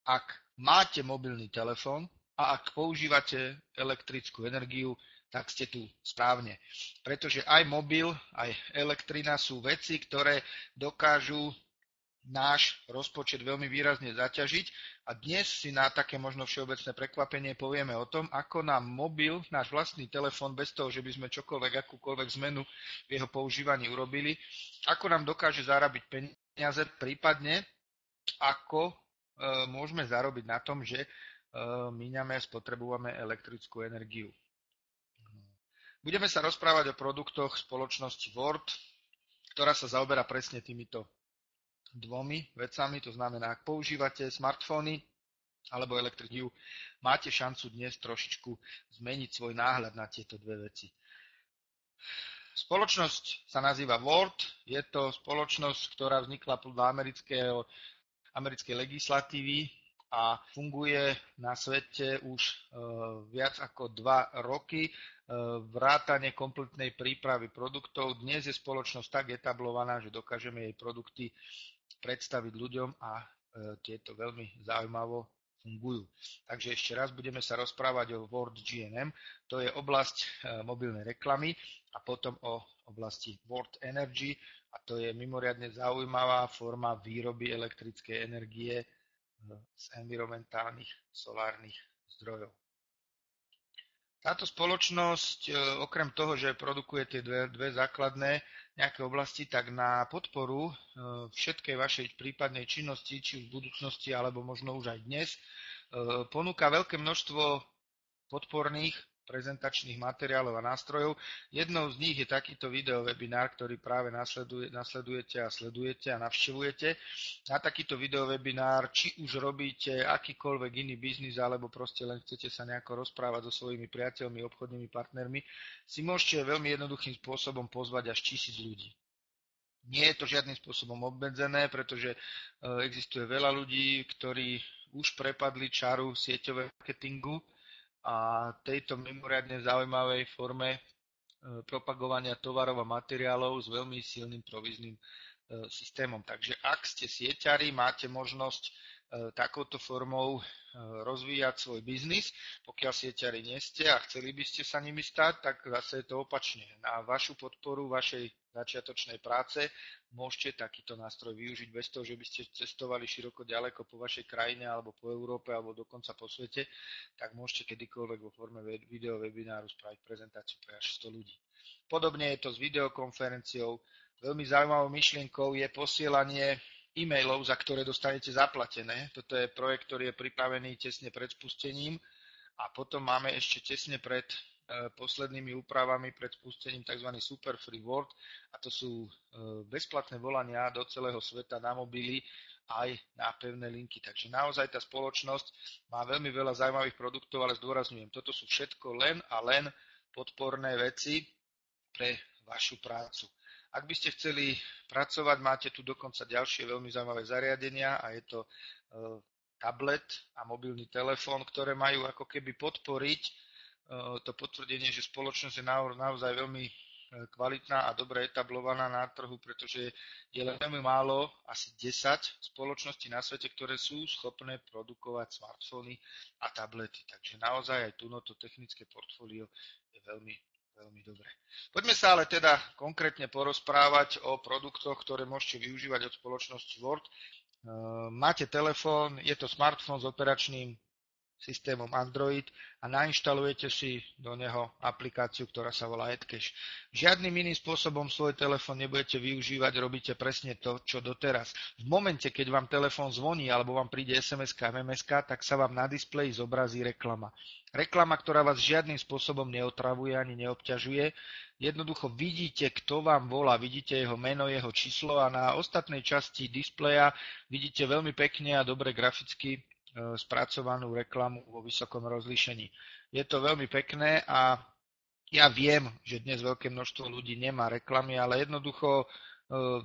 ak máte mobilný telefón a ak používate elektrickú energiu, tak ste tu správne. Pretože aj mobil, aj elektrina sú veci, ktoré dokážu náš rozpočet veľmi výrazne zaťažiť a dnes si na také možno všeobecné prekvapenie povieme o tom, ako nám mobil, náš vlastný telefón, bez toho, že by sme čokoľvek, akúkoľvek zmenu v jeho používaní urobili, ako nám dokáže zarábiť peniaze, prípadne ako môžeme zarobiť na tom, že míňame a spotrebujeme elektrickú energiu. Budeme sa rozprávať o produktoch spoločnosti Word, ktorá sa zaoberá presne týmito dvomi vecami, to znamená, ak používate smartfóny alebo elektriku, máte šancu dnes trošičku zmeniť svoj náhľad na tieto dve veci. Spoločnosť sa nazýva Word, je to spoločnosť, ktorá vznikla podľa americkej legislatívy a funguje na svete už viac ako 2 roky. Vrátane kompletnej prípravy produktov. Dnes je spoločnosť tak etablovaná, že dokážeme jej produkty predstaviť ľuďom a tieto veľmi zaujímavo fungujú. Takže ešte raz budeme sa rozprávať o Word GNM, to je oblasť mobilnej reklamy a potom o oblasti Word Energy a to je mimoriadne zaujímavá forma výroby elektrickej energie z environmentálnych solárnych zdrojov. Táto spoločnosť, okrem toho, že produkuje tie dve základné nejaké oblasti, tak na podporu všetkej vašej prípadnej činnosti, či už v budúcnosti, alebo možno už aj dnes, ponúka veľké množstvo podporných prezentačných materiálov a nástrojov. Jednou z nich je takýto videowebinár, ktorý práve nasledujete a sledujete a navštevujete. Na takýto videowebinár, či už robíte akýkoľvek iný biznis, alebo proste len chcete sa nejako rozprávať so svojimi priateľmi, obchodnými partnermi, si môžete veľmi jednoduchým spôsobom pozvať až 1000 ľudí. Nie je to žiadnym spôsobom obmedzené, pretože existuje veľa ľudí, ktorí už prepadli čaru sieťového marketingu, a tejto mimoriadne zaujímavej forme propagovania tovarov a materiálov s veľmi silným províznym systémom. Takže ak ste sieťari, máte možnosť takouto formou rozvíjať svoj biznis. Pokiaľ sieťari nie ste a chceli by ste sa nimi stať, tak zase je to opačne. Na vašu podporu vašej začiatočnej práce môžete takýto nástroj využiť bez toho, že by ste cestovali široko ďaleko po vašej krajine alebo po Európe alebo dokonca po svete, tak môžete kedykoľvek vo forme videowebináru spraviť prezentáciu pre až 100 ľudí. Podobne je to s videokonferenciou. Veľmi zaujímavou myšlienkou je posielanie e-mailov, za ktoré dostanete zaplatené. Toto je projekt, ktorý je pripravený tesne pred spustením a potom máme ešte tesne pred poslednými úpravami pred spustením tzv. Super Free Word a to sú bezplatné volania do celého sveta na mobily aj na pevné linky. Takže naozaj tá spoločnosť má veľmi veľa zaujímavých produktov, ale zdôrazňujem, toto sú všetko len a len podporné veci pre vašu prácu. Ak by ste chceli pracovať, máte tu dokonca ďalšie veľmi zaujímavé zariadenia a je to tablet a mobilný telefón, ktoré majú ako keby podporiť to potvrdenie, že spoločnosť je naozaj veľmi kvalitná a dobre etablovaná na trhu, pretože je len veľmi málo, asi 10 spoločností na svete, ktoré sú schopné produkovať smartfóny a tablety. Takže naozaj aj tu to technické portfólio je veľmi dobre. Poďme sa ale teda konkrétne porozprávať o produktoch, ktoré môžete využívať od spoločnosti Word. Máte telefón, je to smartfón s operačným systémom Android a nainštalujete si do neho aplikáciu, ktorá sa volá AdCash. Žiadnym iným spôsobom svoj telefón nebudete využívať, robíte presne to, čo doteraz. V momente, keď vám telefón zvoní alebo vám príde SMS-ka, MMS-ka, tak sa vám na displeji zobrazí reklama. Reklama, ktorá vás žiadnym spôsobom neotravuje ani neobťažuje. Jednoducho vidíte, kto vám volá, vidíte jeho meno, jeho číslo a na ostatnej časti displeja vidíte veľmi pekne a dobre graficky spracovanú reklamu vo vysokom rozlíšení. Je to veľmi pekné a ja viem, že dnes veľké množstvo ľudí nemá reklamy, ale jednoducho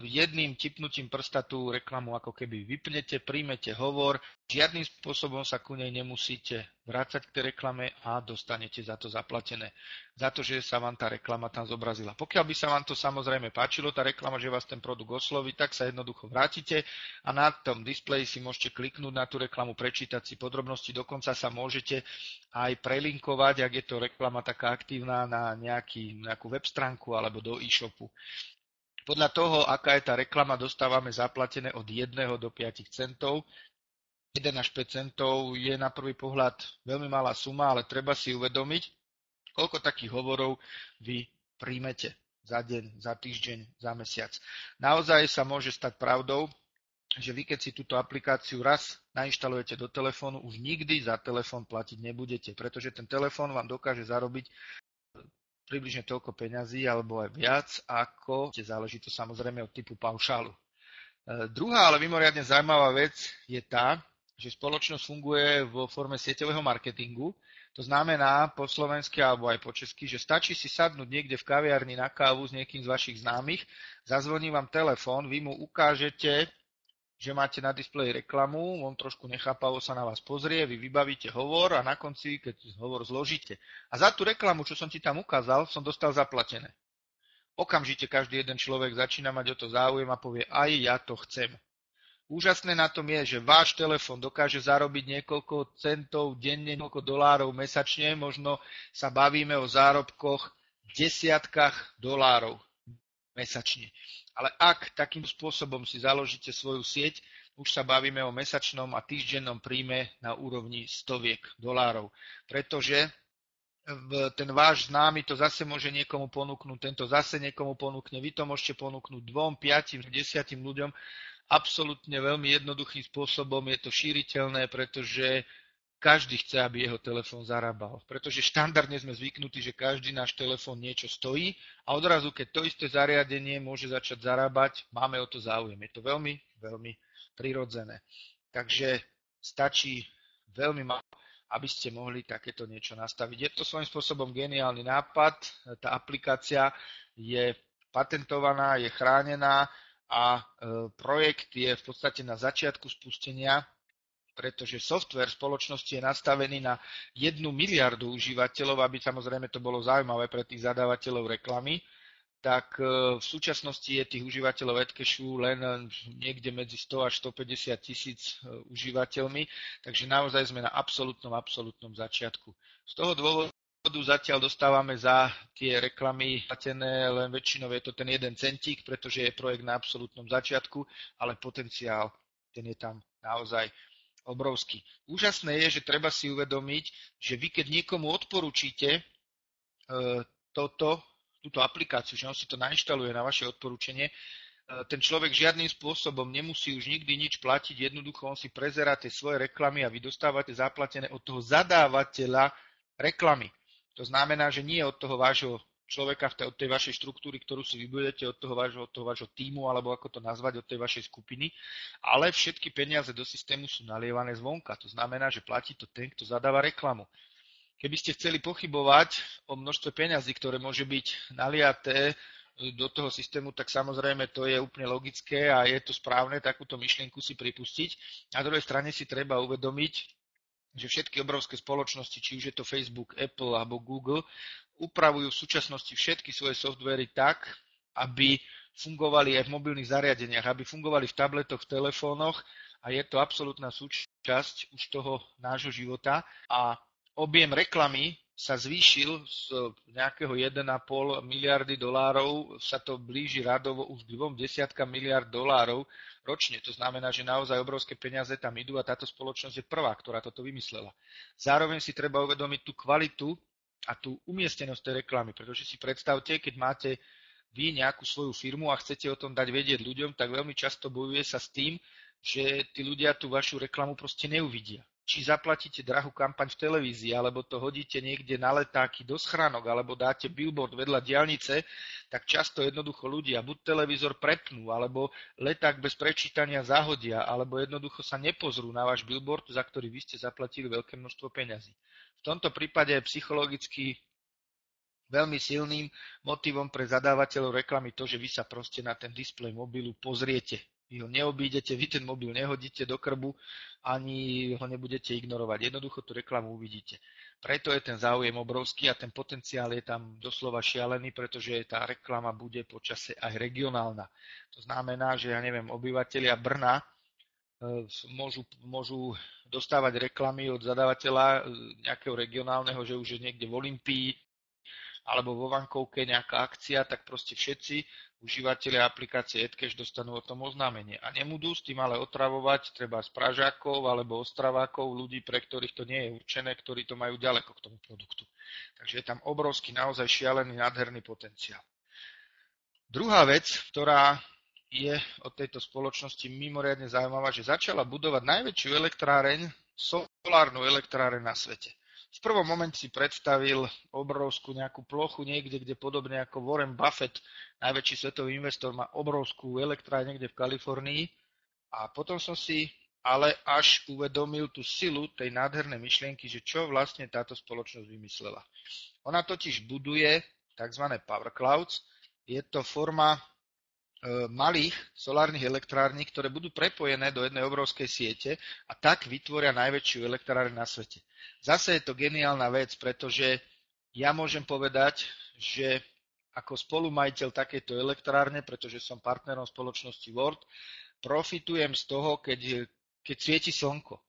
jedným tipnutím prsta tú reklamu ako keby vypnete, príjmete hovor, žiadnym spôsobom sa ku nej nemusíte vrácať k tej reklame a dostanete za to zaplatené. Za to, že sa vám tá reklama tam zobrazila. Pokiaľ by sa vám to samozrejme páčilo, tá reklama, že vás ten produkt osloví, tak sa jednoducho vrátite a na tom displeji si môžete kliknúť na tú reklamu, prečítať si podrobnosti, dokonca sa môžete aj prelinkovať, ak je to reklama taká aktívna, na nejakú web stránku alebo do e-shopu. Podľa toho, aká je tá reklama, dostávame zaplatené od 1 do 5 centov. 1 až 5 centov je na prvý pohľad veľmi malá suma, ale treba si uvedomiť, koľko takých hovorov vy príjmete za deň, za týždeň, za mesiac. Naozaj sa môže stať pravdou, že vy keď si túto aplikáciu raz nainštalujete do telefónu, už nikdy za telefón platiť nebudete, pretože ten telefón vám dokáže zarobiť približne toľko peňazí alebo aj viac, ako záleží to samozrejme od typu paušálu. Druhá, ale mimoriadne zaujímavá vec je tá, že spoločnosť funguje vo forme sieťového marketingu. To znamená po slovensky alebo aj po česky, že stačí si sadnúť niekde v kaviarni na kávu s niekým z vašich známych, zazvoní vám telefón, vy mu ukážete, že máte na displeji reklamu, on trošku nechápavo sa na vás pozrie, vy vybavíte hovor a na konci, keď hovor zložíte. A za tú reklamu, čo som ti tam ukázal, som dostal zaplatené. Okamžite každý jeden človek začína mať o to záujem a povie, aj ja to chcem. Úžasné na tom je, že váš telefón dokáže zarobiť niekoľko centov denne, niekoľko dolárov mesačne, možno sa bavíme o zárobkoch desiatkách dolárov mesačne. Ale ak takým spôsobom si založíte svoju sieť, už sa bavíme o mesačnom a týždennom príjme na úrovni stoviek dolárov. Pretože ten váš známy to zase môže niekomu ponúknuť, tento zase niekomu ponúkne, vy to môžete ponúknuť 2, 5, 10 ľuďom. Absolútne veľmi jednoduchým spôsobom je to šíriteľné, pretože každý chce, aby jeho telefón zarábal. Pretože štandardne sme zvyknutí, že každý náš telefón niečo stojí a odrazu, keď to isté zariadenie môže začať zarábať, máme o to záujem. Je to veľmi, veľmi prirodzené. Takže stačí veľmi málo, aby ste mohli takéto niečo nastaviť. Je to svojím spôsobom geniálny nápad. Tá aplikácia je patentovaná, je chránená a projekt je v podstate na začiatku spustenia, pretože software spoločnosti je nastavený na 1 miliardu užívateľov, aby samozrejme to bolo zaujímavé pre tých zadávateľov reklamy, tak v súčasnosti je tých užívateľov AdCashu len niekde medzi 100 až 150 tisíc užívateľmi, takže naozaj sme na absolútnom začiatku. Z toho dôvodu zatiaľ dostávame za tie reklamy platené, len väčšinou je to ten 1 centík, pretože je projekt na absolútnom začiatku, ale potenciál ten je tam naozaj obrovský. Úžasné je, že treba si uvedomiť, že vy keď niekomu odporúčite túto aplikáciu, že on si to nainštaluje na vaše odporúčanie, ten človek žiadnym spôsobom nemusí už nikdy nič platiť, jednoducho on si prezerá tie svoje reklamy a vy dostávate zaplatené od toho zadávateľa reklamy. To znamená, že nie od toho vášho človeka, od tej vašej štruktúry, ktorú si vybudete, od toho vášho tímu, alebo ako to nazvať, od tej vašej skupiny, ale všetky peniaze do systému sú nalievané zvonka. To znamená, že platí to ten, kto zadáva reklamu. Keby ste chceli pochybovať o množstve peňazí, ktoré môže byť naliaté do toho systému, tak samozrejme to je úplne logické a je to správne takúto myšlienku si pripustiť. Na druhej strane si treba uvedomiť, že všetky obrovské spoločnosti, či už je to Facebook, Apple alebo Google, upravujú v súčasnosti všetky svoje softvery tak, aby fungovali aj v mobilných zariadeniach, aby fungovali v tabletoch, v telefónoch a je to absolútna súčasť už toho nášho života a objem reklamy sa zvýšil z nejakého 1,5 miliardy dolárov, sa to blíži radovo už k 20 miliard dolárov ročne. To znamená, že naozaj obrovské peniaze tam idú a táto spoločnosť je prvá, ktorá toto vymyslela. Zároveň si treba uvedomiť tú kvalitu a tú umiestnenosť tej reklamy, pretože si predstavte, keď máte vy nejakú svoju firmu a chcete o tom dať vedieť ľuďom, tak veľmi často bojuje sa s tým, že tí ľudia tú vašu reklamu proste neuvidia. Či zaplatíte drahú kampaň v televízii, alebo to hodíte niekde na letáky do schránok, alebo dáte billboard vedľa diaľnice, tak často jednoducho ľudia buď televízor prepnú, alebo leták bez prečítania zahodia, alebo jednoducho sa nepozrú na váš billboard, za ktorý vy ste zaplatili veľké množstvo peňazí. V tomto prípade je psychologicky veľmi silným motivom pre zadávateľov reklamy to, že vy sa proste na ten displej mobilu pozriete. Vy ho neobídete, vy ten mobil nehodíte do krbu, ani ho nebudete ignorovať. Jednoducho tú reklamu uvidíte. Preto je ten záujem obrovský a ten potenciál je tam doslova šialený, pretože tá reklama bude počase aj regionálna. To znamená, že ja neviem, obyvatelia Brna môžu dostávať reklamy od zadávateľa nejakého regionálneho, že už je niekde v Olympii alebo vo Vankovke nejaká akcia, tak proste všetci užívateľia aplikácie AdCash dostanú o tom oznámenie. A nemudú s tým ale otravovať treba z Pražákov alebo Ostravákov, ľudí, pre ktorých to nie je určené, ktorí to majú ďaleko k tomu produktu. Takže je tam obrovský, naozaj šialený, nádherný potenciál. Druhá vec, ktorá je od tejto spoločnosti mimoriadne zaujímavá, že začala budovať najväčšiu elektráreň, solárnu elektráreň na svete. V prvom momente si predstavil obrovskú nejakú plochu niekde, kde podobne ako Warren Buffett, najväčší svetový investor, má obrovskú elektráreň niekde v Kalifornii. A potom som si ale až uvedomil tú silu tej nádhernej myšlienky, že čo vlastne táto spoločnosť vymyslela. Ona totiž buduje tzv. Power clouds. Je to forma malých solárnych elektrární, ktoré budú prepojené do jednej obrovskej siete a tak vytvoria najväčšiu elektráreň na svete. Zase je to geniálna vec, pretože ja môžem povedať, že ako spolumajiteľ takejto elektrárne, pretože som partnerom spoločnosti World, profitujem z toho, keď svieti slnko.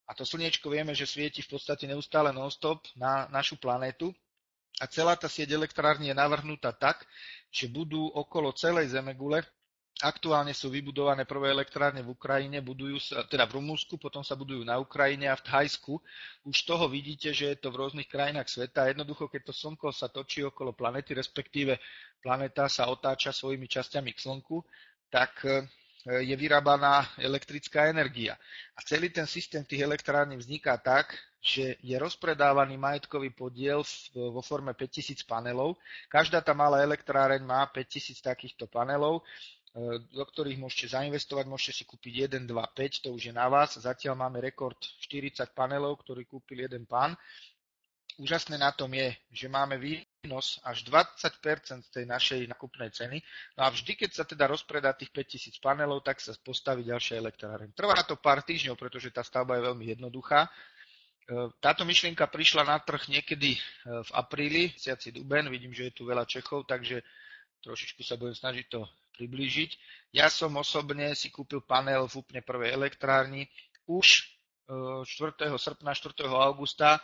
A to slniečko vieme, že svieti v podstate neustále non-stop na našu planétu. A celá tá sieť elektrární je navrhnutá tak, že budú okolo celej Zemegule. Aktuálne sú vybudované prvé elektrárne v Ukrajine, teda v Rumunsku, potom sa budujú na Ukrajine a v Thajsku. Už toho vidíte, že je to v rôznych krajinách sveta. Jednoducho, keď to slnko sa točí okolo planety, respektíve planéta sa otáča svojimi časťami k slnku, tak je vyrábaná elektrická energia. A celý ten systém tých elektrární vzniká tak, že je rozpredávaný majetkový podiel vo forme 5000 panelov. Každá tá malá elektráreň má 5000 takýchto panelov, do ktorých môžete zainvestovať, môžete si kúpiť 1, 2, 5, to už je na vás. Zatiaľ máme rekord 40 panelov, ktorý kúpil jeden pán. Úžasné na tom je, že máme výnos až 20% z tej našej nakupnej ceny. No a vždy, keď sa teda rozpredá tých 5000 panelov, tak sa postaví ďalšia elektráreň. Trvá to pár týždňov, pretože tá stavba je veľmi jednoduchá. Táto myšlienka prišla na trh niekedy v apríli, mesiaci duben, vidím, že je tu veľa Čechov, takže trošičku sa budem snažiť to priblížiť. Ja som osobne si kúpil panel v úplne prvej elektrárni. Už 4. srpna, 4. augusta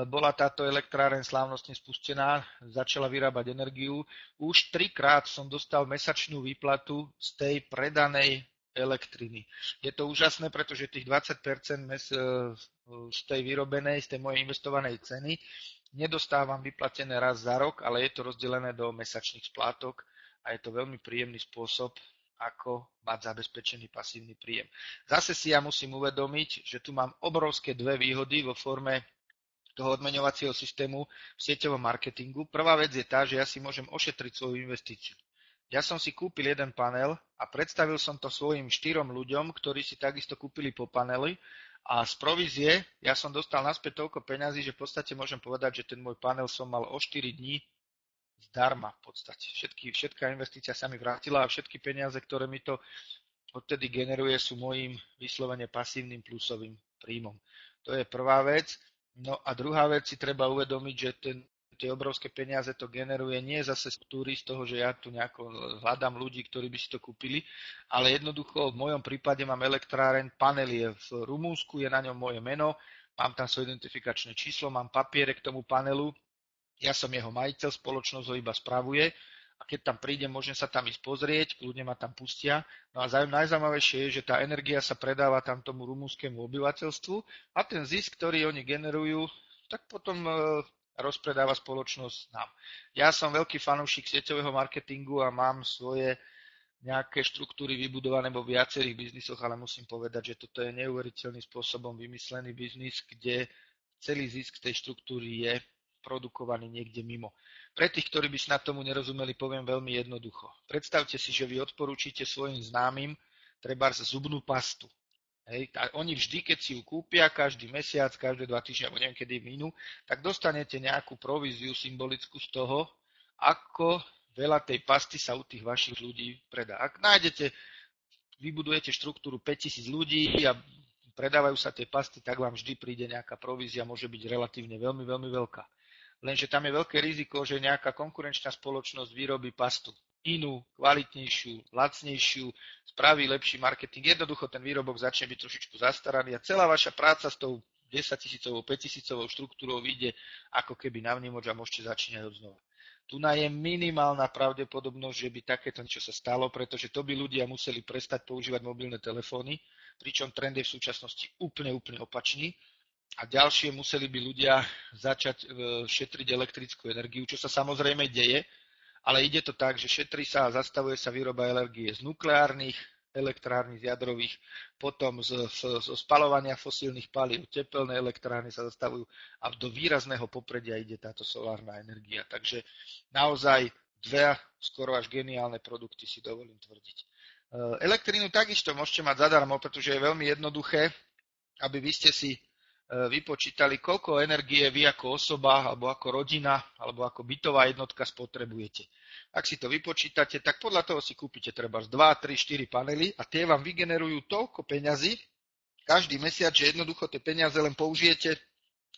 bola táto elektráreň slávnostne spustená, začala vyrábať energiu. Už 3-krát som dostal mesačnú výplatu z tej predanej elektriny. Je to úžasné, pretože tých 20% z tej vyrobenej, z tej mojej investovanej ceny nedostávam vyplatené raz za rok, ale je to rozdelené do mesačných splátok a je to veľmi príjemný spôsob, ako mať zabezpečený pasívny príjem. Zase si ja musím uvedomiť, že tu mám obrovské dve výhody vo forme toho odmeňovacieho systému v sieťovom marketingu. Prvá vec je tá, že ja si môžem ošetriť svoju investíciu. Ja som si kúpil jeden panel a predstavil som to svojim 4 ľuďom, ktorí si takisto kúpili po paneli a z provízie ja som dostal naspäť toľko peňazí, že v podstate môžem povedať, že ten môj panel som mal o 4 dní zdarma v podstate. Všetká investícia sa mi vrátila a všetky peniaze, ktoré mi to odtedy generuje, sú môjim vyslovene pasívnym plusovým príjmom. To je prvá vec. No a druhá vec si treba uvedomiť, že tie obrovské peniaze to generuje nie zase z toho, že ja tu nejako hľadám ľudí, ktorí by si to kúpili, ale jednoducho v mojom prípade mám elektráreň, panel je v Rumunsku, je na ňom moje meno, mám tam svoje identifikačné číslo, mám papiere k tomu panelu, ja som jeho majiteľ, spoločnosť ho iba spravuje a keď tam prídem, môžem sa tam ísť pozrieť, kľudne ma tam pustia. No a najzaujímavejšie je, že tá energia sa predáva tam tomu rumunskému obyvateľstvu a ten zisk, ktorý oni generujú, tak potom rozpredáva spoločnosť nám. Ja som veľký fanúšik sieťového marketingu a mám svoje nejaké štruktúry vybudované vo viacerých biznisoch, ale musím povedať, že toto je neuveriteľným spôsobom vymyslený biznis, kde celý zisk tej štruktúry je produkovaný niekde mimo. Pre tých, ktorí by snad tomu nerozumeli, poviem veľmi jednoducho. Predstavte si, že vy odporúčite svojim známym trebárs zubnú pastu. Hej, a oni vždy, keď si ju kúpia, každý mesiac, každé 2 týždne, alebo neviem, kedy minú, tak dostanete nejakú províziu symbolickú z toho, ako veľa tej pasty sa u tých vašich ľudí predá. Ak nájdete, vybudujete štruktúru 5000 ľudí a predávajú sa tie pasty, tak vám vždy príde nejaká provízia, môže byť relatívne veľmi, veľmi veľká. Lenže tam je veľké riziko, že nejaká konkurenčná spoločnosť vyrobí pastu inú, kvalitnejšiu, lacnejšiu, spraví lepší marketing. Jednoducho ten výrobok začne byť trošičku zastaraný a celá vaša práca s tou 10 000, 5 000 štruktúrou vyjde ako keby na vnímoč a môžete začínať od znova. Tu je minimálna pravdepodobnosť, že by takéto niečo sa stalo, pretože to by ľudia museli prestať používať mobilné telefóny, pričom trend je v súčasnosti úplne opačný. A ďalšie, museli by ľudia začať šetriť elektrickú energiu, čo sa samozrejme deje, ale ide to tak, že šetrí sa a zastavuje sa výroba energie z nukleárnych elektrární, z jadrových, potom zo spaľovania fosílnych palív, tepelné elektrárne sa zastavujú a do výrazného popredia ide táto solárna energia. Takže naozaj dve skoro až geniálne produkty si dovolím tvrdiť. Elektrínu takisto môžete mať zadarmo, pretože je veľmi jednoduché, aby vy ste si vypočítali, koľko energie vy ako osoba, alebo ako rodina, alebo ako bytová jednotka spotrebujete. Ak si to vypočítate, tak podľa toho si kúpite treba 2, 3, 4 panely a tie vám vygenerujú toľko peňazí každý mesiac, že jednoducho tie peniaze len použijete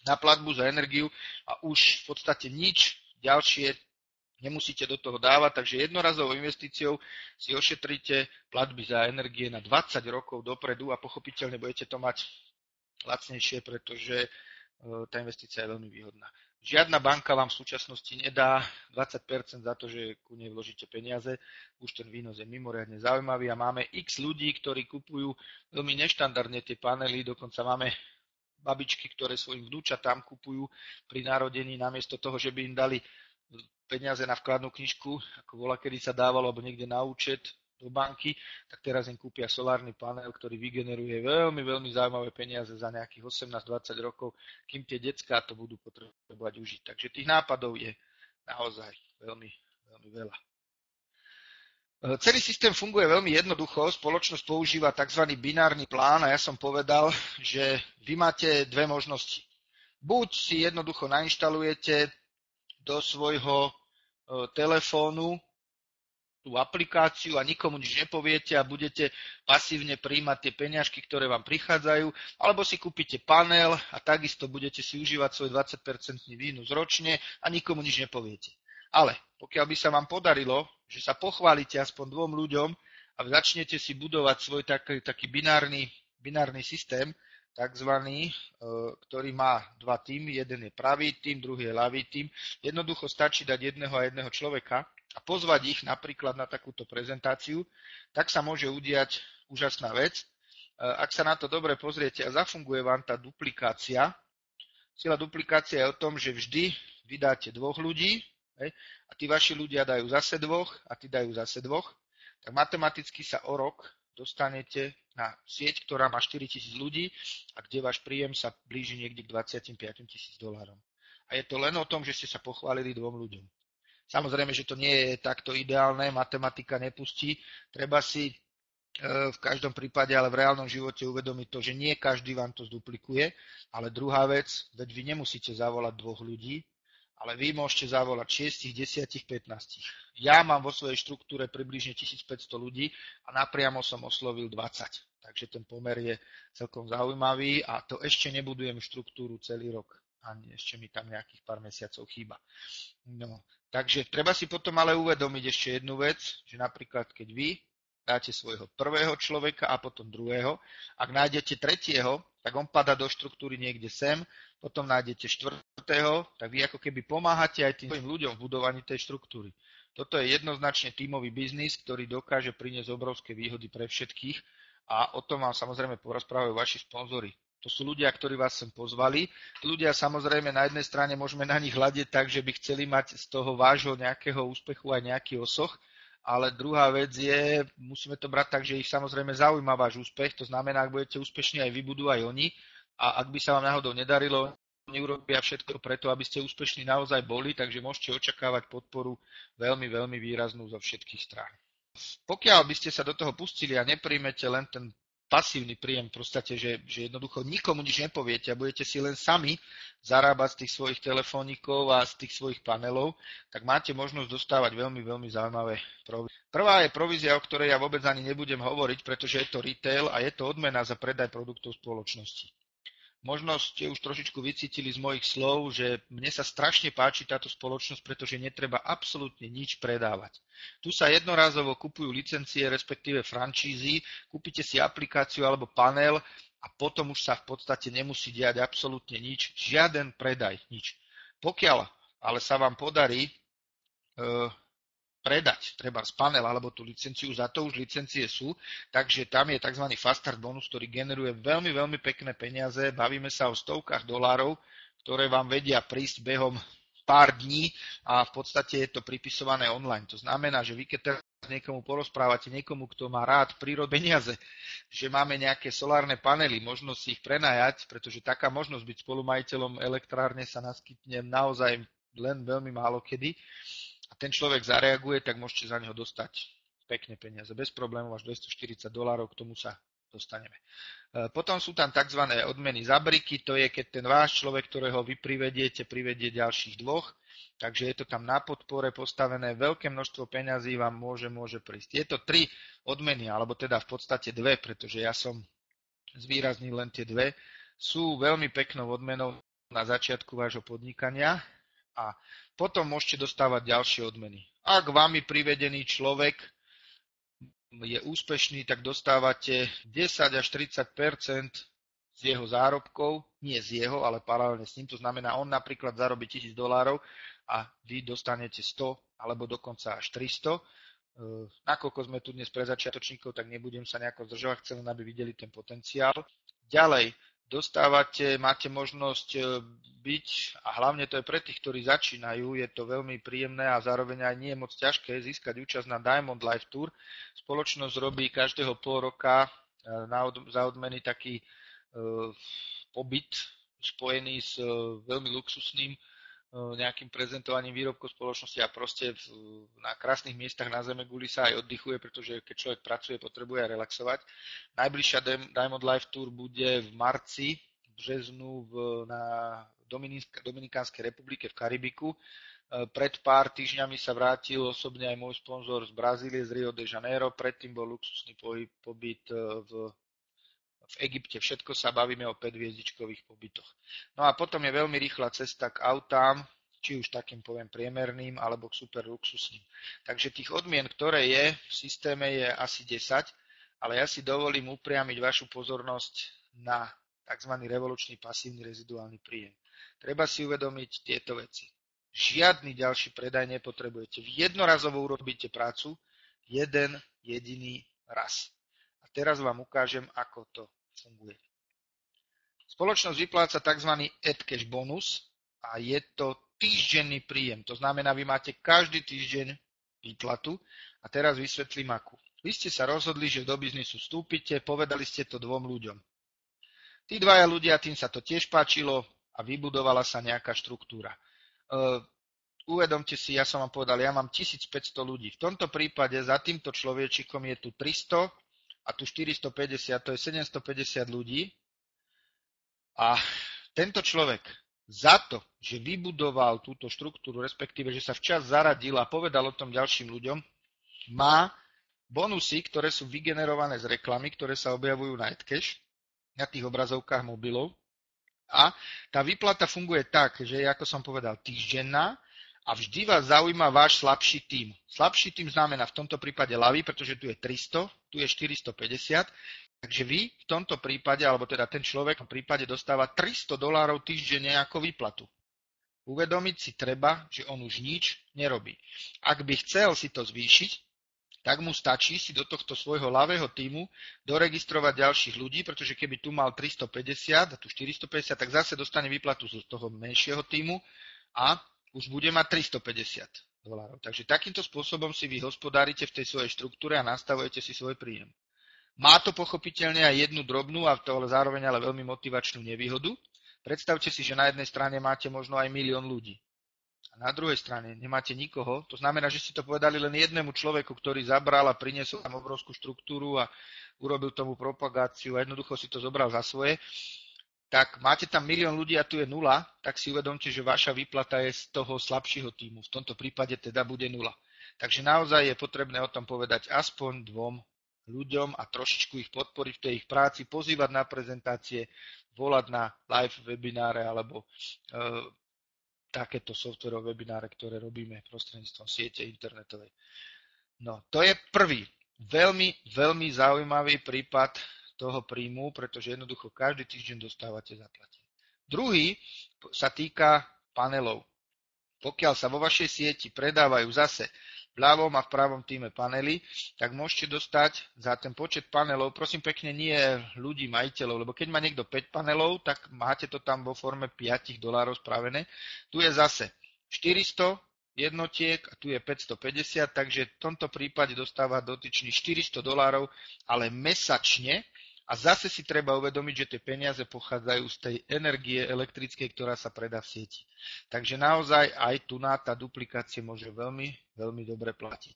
na platbu za energiu a už v podstate nič ďalšie nemusíte do toho dávať, takže jednorazovou investíciou si ošetríte platby za energie na 20 rokov dopredu a pochopiteľne budete to mať lacnejšie, pretože tá investícia je veľmi výhodná. Žiadna banka vám v súčasnosti nedá 20% za to, že ku nej vložíte peniaze. Už ten výnos je mimoriadne zaujímavý a máme x ľudí, ktorí kupujú veľmi neštandardne tie panely, dokonca máme babičky, ktoré svojim vnúčatám kupujú pri narodení namiesto toho, že by im dali peniaze na vkladnú knižku, ako bola, kedy sa dávalo, alebo niekde na účet do banky, tak teraz im kúpia solárny panel, ktorý vygeneruje veľmi zaujímavé peniaze za nejakých 18-20 rokov, kým tie decká to budú potrebovať užiť. Takže tých nápadov je naozaj veľmi veľa. Celý systém funguje veľmi jednoducho, spoločnosť používa tzv. Binárny plán a ja som povedal, že vy máte dve možnosti. Buď si jednoducho nainštalujete do svojho telefónu tú aplikáciu a nikomu nič nepoviete a budete pasívne prijímať tie peňažky, ktoré vám prichádzajú, alebo si kúpite panel a takisto budete si užívať svoj 20% výnos ročne a nikomu nič nepoviete. Ale pokiaľ by sa vám podarilo, že sa pochválite aspoň dvom ľuďom a začnete si budovať svoj taký binárny systém, takzvaný, ktorý má dva týmy, jeden je pravý tým, druhý je ľavý tým, jednoducho stačí dať jedného a jedného človeka a pozvať ich napríklad na takúto prezentáciu, tak sa môže udiať úžasná vec. Ak sa na to dobre pozriete a zafunguje vám tá duplikácia, sila duplikácia je o tom, že vždy vydáte dvoch ľudí a tí vaši ľudia dajú zase dvoch a tí dajú zase dvoch, tak matematicky sa o rok dostanete na sieť, ktorá má 4000 ľudí a kde váš príjem sa blíži niekde k $25,000. A je to len o tom, že ste sa pochválili dvom ľuďom. Samozrejme, že to nie je takto ideálne, matematika nepustí. Treba si v každom prípade, ale v reálnom živote uvedomiť to, že nie každý vám to zduplikuje, ale druhá vec, veď vy nemusíte zavolať dvoch ľudí, ale vy môžete zavolať 6, 10, 15. Ja mám vo svojej štruktúre približne 1500 ľudí a napriamo som oslovil 20. Takže ten pomer je celkom zaujímavý a to ešte nebudujem štruktúru celý rok. Ani ešte mi tam nejakých pár mesiacov chýba. No, takže treba si potom ale uvedomiť ešte jednu vec, že napríklad keď vy dáte svojho prvého človeka a potom druhého, ak nájdete tretieho, tak on padá do štruktúry niekde sem, potom nájdete štvrtého, tak vy ako keby pomáhate aj tým svojim ľuďom v budovaní tej štruktúry. Toto je jednoznačne tímový biznis, ktorý dokáže priniesť obrovské výhody pre všetkých a o tom vám samozrejme porozprávajú vaši sponzori. To sú ľudia, ktorí vás sem pozvali. Ľudia samozrejme na jednej strane môžeme na nich hľadiť tak, že by chceli mať z toho vášho nejakého úspechu aj nejaký osoch, ale druhá vec je, musíme to brať tak, že ich samozrejme zaujíma váš úspech, to znamená, ak budete úspešní aj vy, budú aj oni a ak by sa vám náhodou nedarilo, oni urobia všetko preto, aby ste úspešní naozaj boli, takže môžete očakávať podporu veľmi výraznú zo všetkých strán. Pokiaľ by ste sa do toho pustili a nepríjmete len ten pasívny príjem v podstate, že jednoducho nikomu nič nepoviete a budete si len sami zarábať z tých svojich telefónikov a z tých svojich panelov, tak máte možnosť dostávať veľmi, veľmi zaujímavé provízie. Prvá je provízia, o ktorej ja vôbec ani nebudem hovoriť, pretože je to retail a je to odmena za predaj produktov spoločnosti. Možno ste už trošičku vycítili z mojich slov, že mne sa strašne páči táto spoločnosť, pretože netreba absolútne nič predávať. Tu sa jednorázovo kupujú licencie, respektíve francízy, kúpite si aplikáciu alebo panel a potom už sa v podstate nemusí diať absolútne nič, žiaden predaj, nič. Pokiaľ ale sa vám podarí predať treba z panel alebo tú licenciu, za to už licencie sú, takže tam je tzv. Fast Start bonus, ktorý generuje veľmi, veľmi pekné peniaze, bavíme sa o stovkách dolárov, ktoré vám vedia prísť behom pár dní a v podstate je to pripisované online. To znamená, že vy keď teraz niekomu porozprávate, niekomu, kto má rád prírod peniaze, že máme nejaké solárne panely, možnosť si ich prenajať, pretože taká možnosť byť spolumajiteľom elektrárne sa naskytne naozaj len veľmi málo kedy, a ten človek zareaguje, tak môžete za neho dostať pekné peniaze. Bez problémov až $240, k tomu sa dostaneme. Potom sú tam tzv. Odmeny za briky, to je keď ten váš človek, ktorého vy privediete, privedie ďalších dvoch, takže je to tam na podpore postavené, veľké množstvo peňazí vám môže prísť. Tieto 3 odmeny, alebo teda v podstate 2, pretože ja som zvýraznil len tie 2, sú veľmi peknou odmenou na začiatku vášho podnikania a potom môžete dostávať ďalšie odmeny. Ak vami privedený človek je úspešný, tak dostávate 10 až 30% z jeho zárobkov, nie z jeho, ale paralelne s ním. To znamená, on napríklad zarobí $1000 a vy dostanete 100 alebo dokonca až 300. Nakoľko sme tu dnes pre začiatočníkov, tak nebudem sa nejako zdržovať, chcem len, aby videli ten potenciál. Ďalej, máte možnosť byť, a hlavne to je pre tých, ktorí začínajú, je to veľmi príjemné a zároveň aj nie je moc ťažké získať účasť na Diamond Life Tour. Spoločnosť robí každého pol roka za odmeny taký pobyt spojený s veľmi luxusným nejakým prezentovaním výrobkov spoločnosti a proste na krásnych miestach na Zemeguli sa aj oddychuje, pretože keď človek pracuje, potrebuje aj relaxovať. Najbližšia Diamond Life Tour bude v marci, v březnu na Dominikánskej republike v Karibiku. Pred pár týždňami sa vrátil osobne aj môj sponzor z Brazílie, z Rio de Janeiro, predtým bol luxusný pobyt v Egypte. Všetko sa bavíme o 5-hviezdičkových pobytoch. No a potom je veľmi rýchla cesta k autám, či už takým poviem priemerným, alebo k super luxusným. Takže tých odmien, ktoré je v systéme, je asi 10, ale ja si dovolím upriamiť vašu pozornosť na tzv. Revolučný pasívny reziduálny príjem. Treba si uvedomiť tieto veci. Žiadny ďalší predaj nepotrebujete. Vy jednorazovo urobíte prácu jeden jediný raz. A teraz vám ukážem, ako to funguje. Spoločnosť vypláca tzv. AdCash bonus a je to týždenný príjem. To znamená, vy máte každý týždeň výplatu a teraz vysvetlím akú. Vy ste sa rozhodli, že do biznisu vstúpite, povedali ste to 2 ľuďom. Tí 2 ľudia, tým sa to tiež páčilo a vybudovala sa nejaká štruktúra. Uvedomte si, ja som vám povedal, ja mám 1500 ľudí. V tomto prípade za týmto človečikom je tu 300 a tu 450, to je 750 ľudí. A tento človek za to, že vybudoval túto štruktúru, respektíve, že sa včas zaradil a povedal o tom ďalším ľuďom, má bonusy, ktoré sú vygenerované z reklamy, ktoré sa objavujú na AdCash, na tých obrazovkách mobilov. A tá výplata funguje tak, že je, ako som povedal, týždenná a vždy vás zaujíma váš slabší tím. Slabší tím znamená v tomto prípade ľavý, pretože tu je 300, tu je 450, takže vy v tomto prípade, alebo teda ten človek v prípade dostáva $300 týždenne ako výplatu. Uvedomiť si treba, že on už nič nerobí. Ak by chcel si to zvýšiť, tak mu stačí si do tohto svojho ľavého tímu doregistrovať ďalších ľudí, pretože keby tu mal 350 a tu 450, tak zase dostane výplatu z toho menšieho tímu a už bude mať $350. Takže takýmto spôsobom si vy hospodárite v tej svojej štruktúre a nastavujete si svoj príjem. Má to pochopiteľne aj jednu drobnú a to zároveň ale veľmi motivačnú nevýhodu. Predstavte si, že na jednej strane máte možno aj 1 000 000 ľudí. a na druhej strane nemáte nikoho, to znamená, že ste to povedali len jednému človeku, ktorý zabral a priniesol tam obrovskú štruktúru a urobil tomu propagáciu a jednoducho si to zobral za svoje, tak máte tam milión ľudí a tu je nula, tak si uvedomte, že vaša výplata je z toho slabšieho týmu. V tomto prípade teda bude nula. Takže naozaj je potrebné o tom povedať aspoň 2 ľuďom a trošičku ich podporiť v tej ich práci, pozývať na prezentácie, volať na live webináre alebo takéto softwarové webináre, ktoré robíme prostredníctvom siete internetovej. No, to je prvý veľmi, veľmi zaujímavý prípad toho príjmu, pretože jednoducho každý týždeň dostávate zaplatené. Druhý sa týka panelov. Pokiaľ sa vo vašej sieti predávajú zase v ľavom a v pravom týme panely, tak môžete dostať za ten počet panelov, prosím pekne, nie ľudí, majiteľov, lebo keď má niekto 5 panelov, tak máte to tam vo forme $5 spravené. Tu je zase 400 jednotiek a tu je 550, takže v tomto prípade dostáva dotyčný $400, ale mesačne. A zase si treba uvedomiť, že tie peniaze pochádzajú z tej energie elektrickej, ktorá sa predá v sieti. Takže naozaj aj tu tá duplikácia môže veľmi, veľmi dobre platiť.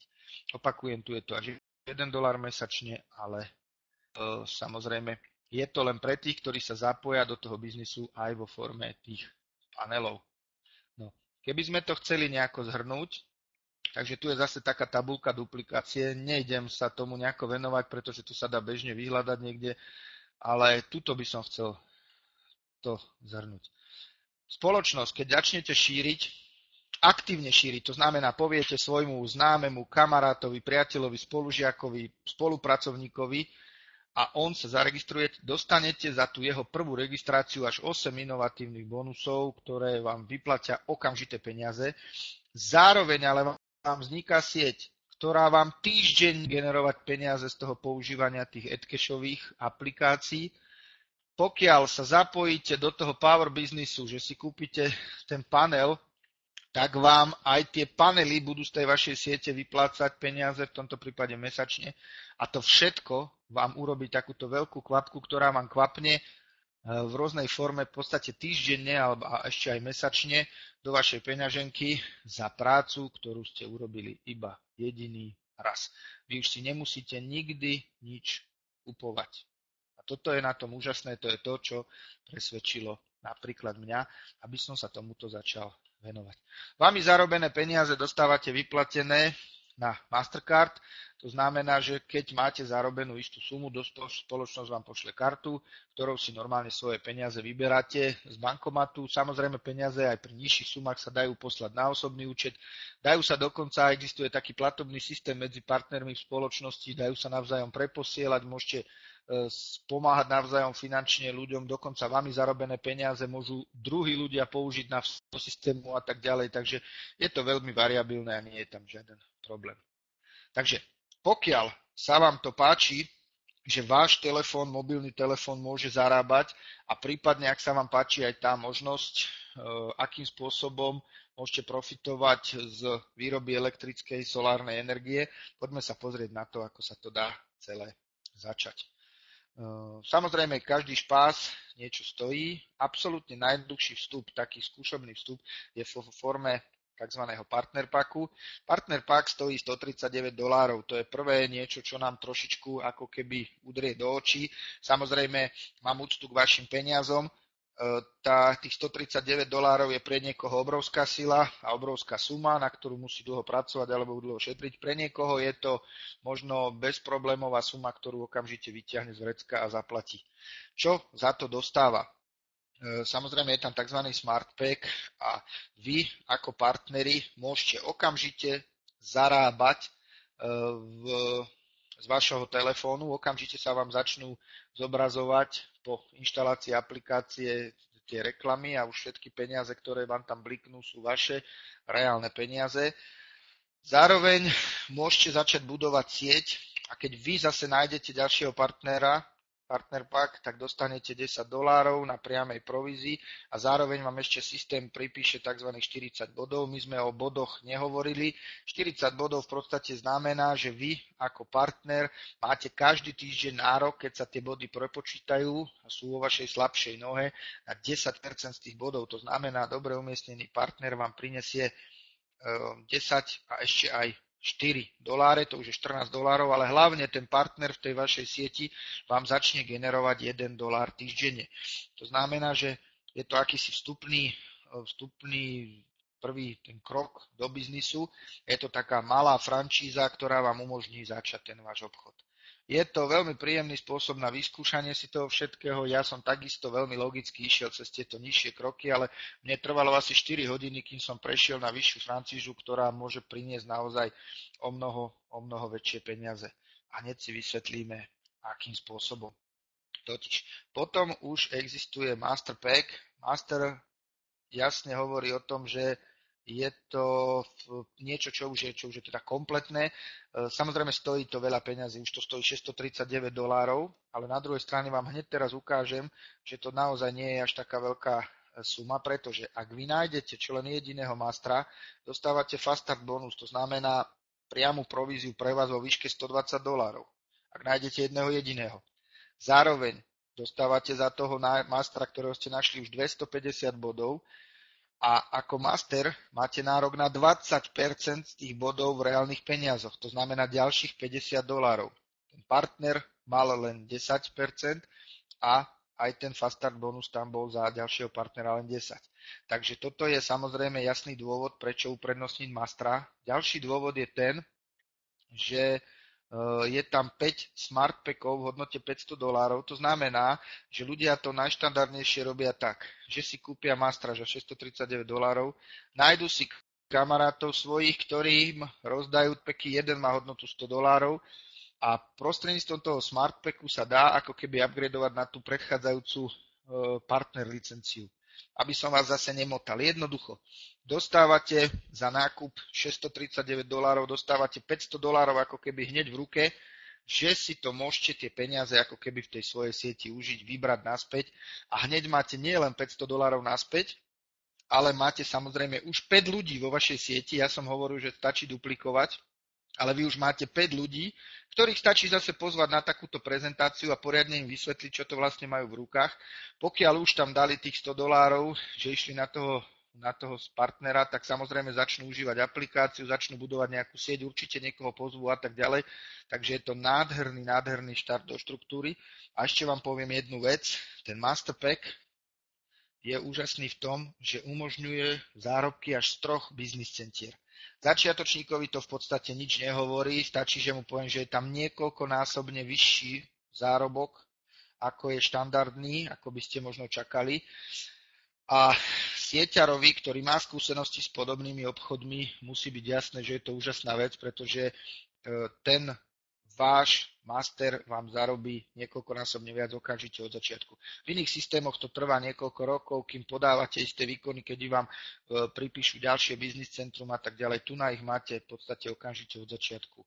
Opakujem, tu je to až $1 mesačne, ale samozrejme je to len pre tých, ktorí sa zapoja do toho biznisu aj vo forme tých panelov. No, keby sme to chceli nejako zhrnúť, takže tu je zase taká tabuľka duplikácie, nejdem sa tomu nejako venovať, pretože tu sa dá bežne vyhľadať niekde, ale tuto by som chcel to zhrnúť. Spoločnosť, keď začnete šíriť, aktívne šíriť, to znamená poviete svojmu známemu, kamarátovi, priateľovi, spolužiakovi, spolupracovníkovi a on sa zaregistruje, dostanete za tú jeho prvú registráciu až 8 inovatívnych bonusov, ktoré vám vyplatia okamžité peniaze. Zároveň ale vám vzniká sieť, ktorá vám týždeň generovať peniaze z toho používania tých AdCashových aplikácií. Pokiaľ sa zapojíte do toho power businessu, že si kúpite ten panel, tak vám aj tie panely budú z tej vašej siete vyplácať peniaze, v tomto prípade mesačne. A to všetko vám urobí takúto veľkú kvapku, ktorá vám kvapne v rôznej forme, v podstate týždenne alebo ešte aj mesačne do vašej peňaženky za prácu, ktorú ste urobili iba jediný raz. Vy už si nemusíte nikdy nič kupovať. A toto je na tom úžasné, to je to, čo presvedčilo napríklad mňa, aby som sa tomuto začal venovať. Vami zarobené peniaze dostávate vyplatené na Mastercard, to znamená, že keď máte zarobenú istú sumu, spoločnosť vám pošle kartu, ktorou si normálne svoje peniaze vyberáte z bankomatu. Samozrejme peniaze aj pri nižších sumách sa dajú poslať na osobný účet. Dajú sa dokonca, existuje taký platobný systém medzi partnermi v spoločnosti, dajú sa navzájom preposielať, môžete pomáhať navzájom finančne ľuďom, dokonca vami zarobené peniaze môžu druhí ľudia použiť na systému a tak ďalej, takže je to veľmi variabilné a nie je tam žiaden problém. Takže pokiaľ sa vám to páči, že váš telefón, mobilný telefón môže zarábať a prípadne, ak sa vám páči aj tá možnosť, akým spôsobom môžete profitovať z výroby elektrickej solárnej energie, poďme sa pozrieť na to, ako sa to dá celé začať. Samozrejme, každý špás niečo stojí. Absolútne najdlhší vstup, taký skúšobný vstup, je v forme tzv. Partner packu. Partner pack stojí $139. To je prvé niečo, čo nám trošičku ako keby udrie do očí. Samozrejme, mám úctu k vašim peniazom. Tých $139 je pre niekoho obrovská sila a obrovská suma, na ktorú musí dlho pracovať alebo dlho šetriť. Pre niekoho je to možno bezproblémová suma, ktorú okamžite vyťahne z vrecka a zaplatí. Čo za to dostáva? Samozrejme je tam tzv. Smart Pack a vy ako partneri môžete okamžite zarábať z vašho telefónu, okamžite sa vám začnú zobrazovať po inštalácii aplikácie tie reklamy a už všetky peniaze, ktoré vám tam bliknú, sú vaše reálne peniaze. Zároveň môžete začať budovať sieť a keď vy zase nájdete ďalšieho partnera, Partner Pack, tak dostanete $10 na priamej provízii a zároveň vám ešte systém pripíše tzv. 40 bodov. My sme o bodoch nehovorili. 40 bodov v podstate znamená, že vy ako partner máte každý týždeň nárok, keď sa tie body prepočítajú a sú vo vašej slabšej nohe, na 10% z tých bodov. To znamená, dobre umiestnený partner vám prinesie 10 a ešte aj $4, to už je $14, ale hlavne ten partner v tej vašej sieti vám začne generovať $1 týždenne. To znamená, že je to akýsi vstupný prvý ten krok do biznisu. Je to taká malá franšíza, ktorá vám umožní začať ten váš obchod. Je to veľmi príjemný spôsob na vyskúšanie si toho všetkého. Ja som takisto veľmi logicky išiel cez tieto nižšie kroky, ale mne trvalo asi 4 hodiny, kým som prešiel na vyššiu francízu, ktorá môže priniesť naozaj o mnoho väčšie peniaze. A hneď si vysvetlíme, akým spôsobom. Totiž potom už existuje Master Pack. Master jasne hovorí o tom, že je to niečo, čo už je teda kompletné. Samozrejme stojí to veľa peňazí, už to stojí $639, ale na druhej strane vám hneď teraz ukážem, že to naozaj nie je až taká veľká suma, pretože ak vy nájdete čo len jediného mastra, dostávate fast start bonus, to znamená priamu províziu pre vás vo výške $120, ak nájdete jedného jediného. Zároveň dostávate za toho mastra, ktorého ste našli už 250 bodov, a ako master máte nárok na 20% z tých bodov v reálnych peniazoch, to znamená ďalších $50. Ten partner mal len 10% a aj ten fast start bonus tam bol za ďalšieho partnera len 10. Takže toto je samozrejme jasný dôvod, prečo uprednostniť mastra. Ďalší dôvod je ten, že je tam 5 smart packov v hodnote $500. To znamená, že ľudia to najštandardnejšie robia tak, že si kúpia mastra za $639, nájdu si kamarátov svojich, ktorým rozdajú packy, jeden má hodnotu $100 a prostredníctvom toho smart packu sa dá ako keby upgradovať na tú predchádzajúcu partner licenciu. Aby som vás zase nemotal. Jednoducho, dostávate za nákup $639, dostávate $500 ako keby hneď v ruke, že si to môžete tie peniaze ako keby v tej svojej sieti užiť, vybrať naspäť a hneď máte nie len $500 naspäť, ale máte samozrejme už 5 ľudí vo vašej sieti. Ja som hovoril, že stačí duplikovať, ale vy už máte 5 ľudí, ktorých stačí zase pozvať na takúto prezentáciu a poriadne im vysvetliť, čo to vlastne majú v rukách. Pokiaľ už tam dali tých $100, že išli na toho partnera, tak samozrejme začnú užívať aplikáciu, začnú budovať nejakú sieť, určite niekoho pozvú a tak ďalej. Takže je to nádherný štart do štruktúry. A ešte vám poviem jednu vec. Ten Master Pack je úžasný v tom, že umožňuje zárobky až z 3 biznis centier. Začiatočníkovi to v podstate nič nehovorí, stačí, že mu poviem, že je tam niekoľkonásobne vyšší zárobok, ako je štandardný, ako by ste možno čakali. A sieťarovi, ktorý má skúsenosti s podobnými obchodmi, musí byť jasné, že je to úžasná vec, pretože ten váš master vám zarobí niekoľkonásobne viac okamžite od začiatku. V iných systémoch to trvá niekoľko rokov, kým podávate isté výkony, keď vám pripíšu ďalšie biznis centrum a tak ďalej. Tu na ich máte v podstate okamžite od začiatku.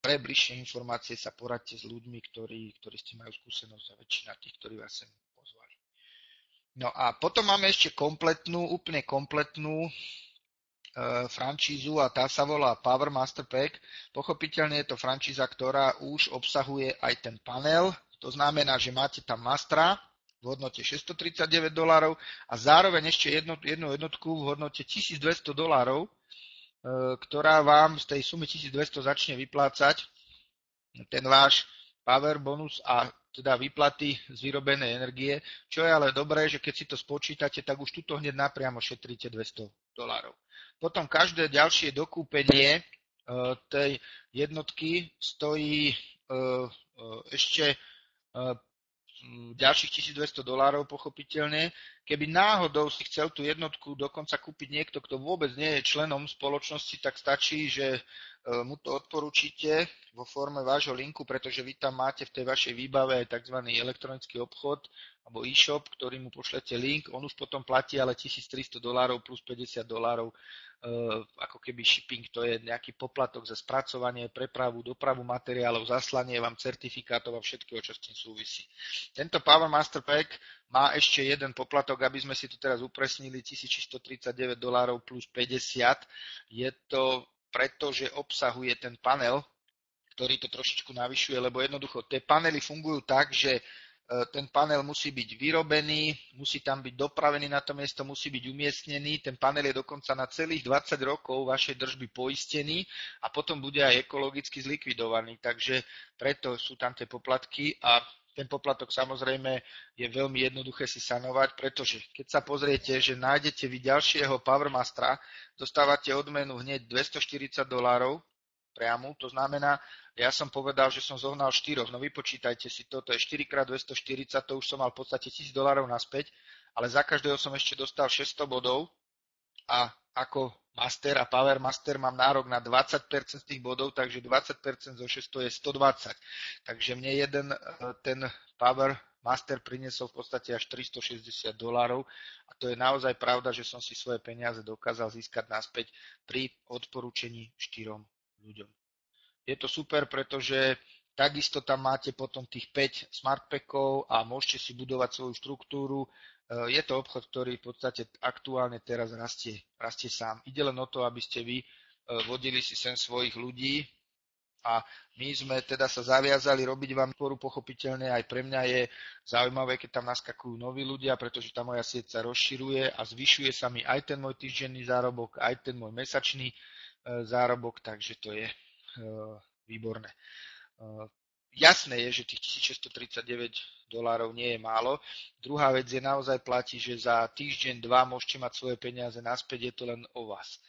Pre bližšie informácie sa poradte s ľuďmi, ktorí s tým majú skúsenosť a väčšina tých, ktorí vás sem pozvali. No a potom máme ešte úplne kompletnú franšízu a tá sa volá Power Master Pack. Pochopiteľne je to franšíza, ktorá už obsahuje aj ten panel. To znamená, že máte tam mastra v hodnote $639 a zároveň ešte jednu jednotku v hodnote $1200, ktorá vám z tej sumy 1200 začne vyplácať ten váš power bonus a teda výplaty z vyrobenej energie, čo je ale dobré, že keď si to spočítate, tak už tuto hneď napriamo šetríte $200. Potom každé ďalšie dokúpenie tej jednotky stojí ešte ďalších $1200, pochopiteľne. Keby náhodou si chcel tú jednotku dokonca kúpiť niekto, kto vôbec nie je členom spoločnosti, tak stačí, že mu to odporúčite vo forme vášho linku, pretože vy tam máte v tej vašej výbave aj tzv. Elektronický obchod alebo e-shop, ktorý mu pošlete link. On už potom platí ale $1300 plus $50 ako keby shipping, to je nejaký poplatok za spracovanie, prepravu, dopravu materiálov, zaslanie vám certifikátov a všetkého, čo s tým súvisí. Tento Power Master Pack má ešte jeden poplatok, aby sme si to teraz upresnili, $1139 plus 50. Je to preto, že obsahuje ten panel, ktorý to trošičku navyšuje, lebo jednoducho tie panely fungujú tak, že ten panel musí byť vyrobený, musí tam byť dopravený na to miesto, musí byť umiestnený. Ten panel je dokonca na celých 20 rokov vašej držby poistený a potom bude aj ekologicky zlikvidovaný. Takže preto sú tam tie poplatky a ten poplatok samozrejme je veľmi jednoduché si sanovať, pretože keď sa pozriete, že nájdete vy ďalšieho Powermastera, dostávate odmenu hneď $240 priamu, to znamená, ja som povedal, že som zohnal 4, no vypočítajte si to, to je 4x240, to už som mal v podstate $1000 naspäť, ale za každého som ešte dostal 600 bodov a ako master a power master mám nárok na 20% z tých bodov, takže 20% zo 600 je 120. Takže mne jeden ten power master priniesol v podstate až $360 a to je naozaj pravda, že som si svoje peniaze dokázal získať naspäť pri odporúčení 4 ľuďom. Je to super, pretože takisto tam máte potom tých 5 smart packov a môžete si budovať svoju štruktúru. Je to obchod, ktorý v podstate aktuálne teraz rastie sám. Ide len o to, aby ste vy vodili si sem svojich ľudí a my sme teda sa zaviazali robiť vám podporu, pochopiteľne aj pre mňa je zaujímavé, keď tam naskakujú noví ľudia, pretože tá moja sieť sa rozširuje a zvyšuje sa mi aj ten môj týždenný zárobok, aj ten môj mesačný zárobok, takže to je výborné. Jasné je, že tých $1639 nie je málo. Druhá vec je, naozaj platí, že za týždeň, 2 môžete mať svoje peniaze naspäť, je to len o vás.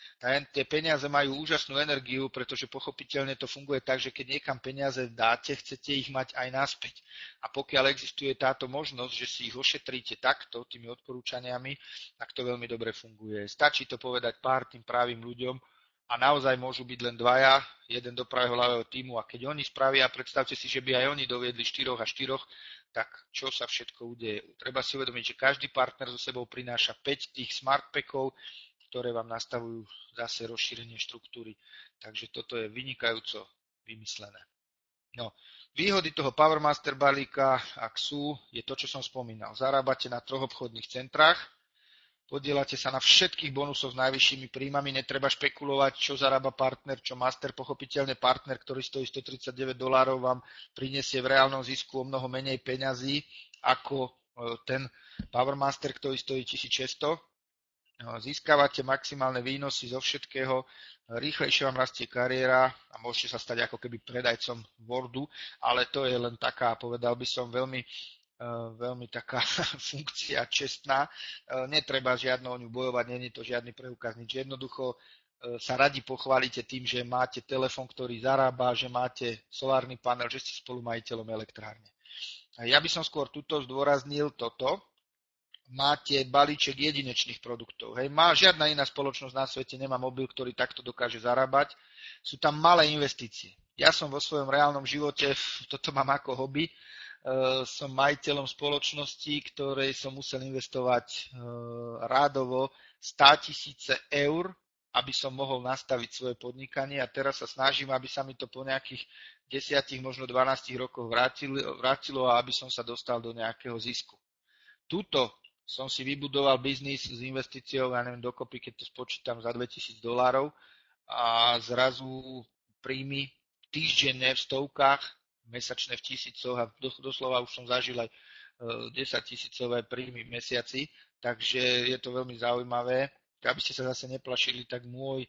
Tie peniaze majú úžasnú energiu, pretože pochopiteľne to funguje tak, že keď niekam peniaze dáte, chcete ich mať aj naspäť. A pokiaľ existuje táto možnosť, že si ich ošetríte takto, tými odporúčaniami, tak to veľmi dobre funguje. Stačí to povedať pár tým právým ľuďom, a naozaj môžu byť len 2, jeden do pravého ľavého tímu a keď oni spravia, predstavte si, že by aj oni doviedli 4 a 4, tak čo sa všetko udeje. Treba si uvedomiť, že každý partner so sebou prináša 5 tých smart packov, ktoré vám nastavujú zase rozšírenie štruktúry. Takže toto je vynikajúco vymyslené. No, výhody toho Power Master balíka, ak sú, je to, čo som spomínal. Zarábate na 3 obchodných centrách, podielate sa na všetkých bonusoch s najvyššími príjmami, netreba špekulovať, čo zarába partner, čo master. Pochopiteľne partner, ktorý stojí $139, vám prinesie v reálnom zisku o mnoho menej peňazí ako ten Power Master, ktorý stojí 1600. Získavate maximálne výnosy zo všetkého, rýchlejšie vám rastie kariéra a môžete sa stať ako keby predajcom Wordu, ale to je len taká, povedal by som, veľmi taká funkcia čestná. Netreba žiadno o ňu bojovať, nie je to žiadny preukaz, nič. Jednoducho sa radi pochválite tým, že máte telefón, ktorý zarába, že máte solárny panel, že ste spolumajiteľom elektrárne. Ja by som skôr tuto zdôraznil toto. Máte balíček jedinečných produktov. Hej, žiadna iná spoločnosť na svete nemá mobil, ktorý takto dokáže zarábať. Sú tam malé investície. Ja som vo svojom reálnom živote, toto mám ako hobby, som majiteľom spoločnosti, ktorej som musel investovať rádovo 100 000 eur, aby som mohol nastaviť svoje podnikanie a teraz sa snažím, aby sa mi to po nejakých 10, možno 12 rokoch vrátilo a aby som sa dostal do nejakého zisku. Tuto som si vybudoval biznis s investíciou, ja neviem, dokopy, keď to spočítam, za $2000 a zrazu príjmy týždenne v stovkách, mesačné v tisícoch a doslova už som zažil aj 10 000 príjmy v mesiaci, takže je to veľmi zaujímavé. Aby ste sa zase neplašili, tak môj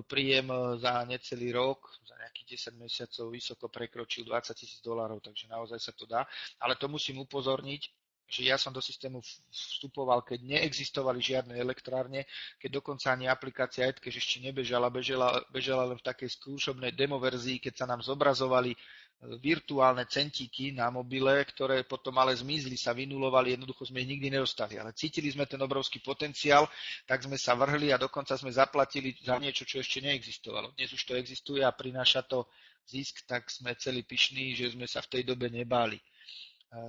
príjem za necelý rok, za nejakých 10 mesiacov vysoko prekročil $20,000, takže naozaj sa to dá. Ale to musím upozorniť, že ja som do systému vstupoval, keď neexistovali žiadne elektrárne, keď dokonca ani aplikácia Edcash ešte nebežala, bežala len v takej skúšobnej demo verzii, keď sa nám zobrazovali virtuálne centíky na mobile, ktoré potom ale zmizli, sa vynulovali, jednoducho sme ich nikdy nedostali. Ale cítili sme ten obrovský potenciál, tak sme sa vrhli a dokonca sme zaplatili za niečo, čo ešte neexistovalo. Dnes už to existuje a prináša to zisk, tak sme celí pyšní, že sme sa v tej dobe nebáli.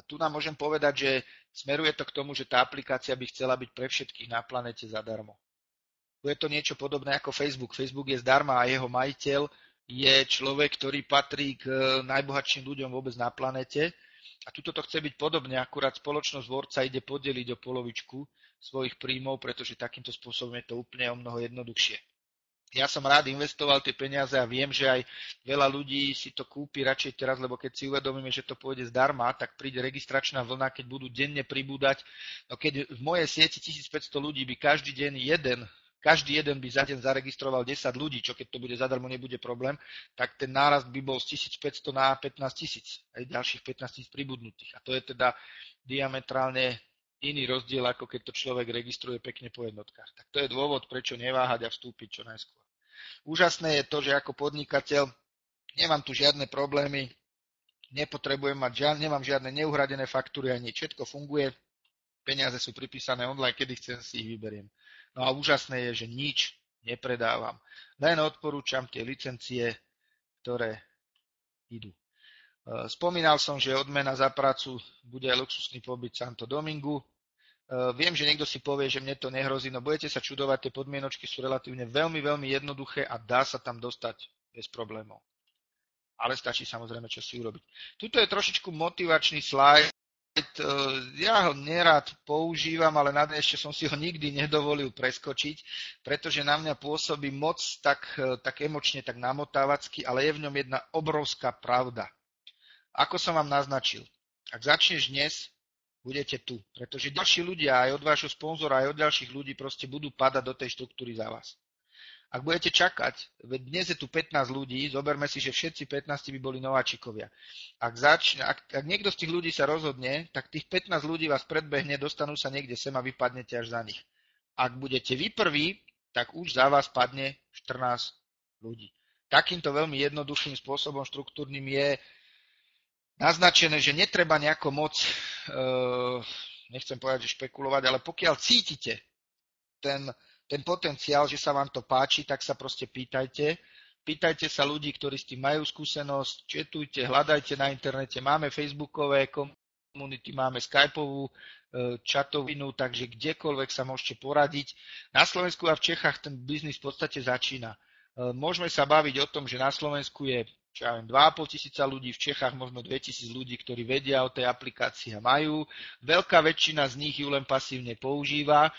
Tu nám môžem povedať, že smeruje to k tomu, že tá aplikácia by chcela byť pre všetkých na planete zadarmo. Tu je to niečo podobné ako Facebook. Facebook je zdarma a jeho majiteľ je človek, ktorý patrí k najbohatším ľuďom vôbec na planete. A tuto to chce byť podobne, akurát spoločnosť Word sa ide podeliť o polovičku svojich príjmov, pretože takýmto spôsobom je to úplne o mnoho jednoduchšie. Ja som rád investoval tie peniaze a viem, že aj veľa ľudí si to kúpi radšej teraz, lebo keď si uvedomíme, že to pôjde zdarma, tak príde registračná vlna, keď budú denne pribúdať. No keď v mojej sieti 1500 ľudí by každý jeden by za deň zaregistroval 10 ľudí, čo keď to bude zadarmo, nebude problém, tak ten nárast by bol z 1500 na 15 000, aj ďalších 15 000 pribudnutých. A to je teda diametrálne iný rozdiel, ako keď to človek registruje pekne po jednotkách. Tak to je dôvod, prečo neváhať a vstúpiť čo najskôr. Úžasné je to, že ako podnikateľ nemám tu žiadne problémy, nemám žiadne neuhradené faktúry ani všetko funguje, peniaze sú pripísané online, kedy chcem si ich vyberiem. No a úžasné je, že nič nepredávam. Len odporúčam tie licencie, ktoré idú. Spomínal som, že odmena za prácu bude aj luxusný pobyt Santo Domingu. Viem, že niekto si povie, že mne to nehrozí, no budete sa čudovať, tie podmienočky sú relatívne veľmi, veľmi jednoduché a dá sa tam dostať bez problémov. Ale stačí samozrejme čo si urobiť. Tuto je trošičku motivačný slajd. Ja ho nerad používam, ale na dnes ešte som si ho nikdy nedovolil preskočiť, pretože na mňa pôsobí moc tak emočne, tak namotávacky, ale je v ňom jedna obrovská pravda. Ako som vám naznačil, ak začneš dnes, budete tu, pretože ďalší ľudia aj od vášho sponzora, aj od ďalších ľudí proste budú padať do tej štruktúry za vás. Ak budete čakať, veď dnes je tu 15 ľudí, zoberme si, že všetci 15 by boli nováčikovia. Ak niekto z tých ľudí sa rozhodne, tak tých 15 ľudí vás predbehne, dostanú sa niekde sem a vypadnete až za nich. Ak budete vy prví, tak už za vás padne 14 ľudí. Takýmto veľmi jednoduchým spôsobom štruktúrnym je naznačené, že netreba nejako moc, nechcem povedať, že špekulovať, ale pokiaľ cítite ten potenciál, že sa vám to páči, tak sa proste pýtajte. Pýtajte sa ľudí, ktorí s tým majú skúsenosť, četujte, hľadajte na internete. Máme facebookové komunity, máme skypovú chatovinu, takže kdekoľvek sa môžete poradiť. Na Slovensku a v Čechách ten biznis v podstate začína. Môžeme sa baviť o tom, že na Slovensku je 2,5 tisíca ľudí, v Čechách možno 2000 ľudí, ktorí vedia o tej aplikácii a majú. Veľká väčšina z nich ju len pasívne používa.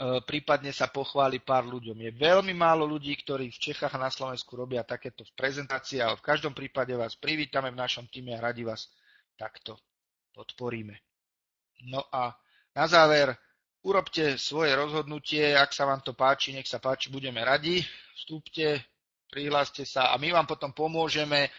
Prípadne sa pochváli pár ľuďom. Je veľmi málo ľudí, ktorí v Čechách a na Slovensku robia takéto prezentácie, ale v každom prípade vás privítame v našom týme a radi vás takto podporíme. No a na záver, urobte svoje rozhodnutie, ak sa vám to páči, nech sa páči, budeme radi. Vstúpte, prihláste sa a my vám potom pomôžeme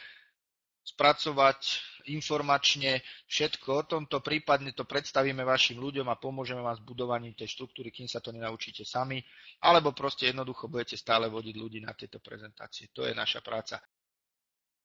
spracovať informačne všetko o tomto, prípadne to predstavíme vašim ľuďom a pomôžeme vám s budovaním tej štruktúry, kým sa to nenaučíte sami, alebo proste jednoducho budete stále vodiť ľudí na tieto prezentácie. To je naša práca.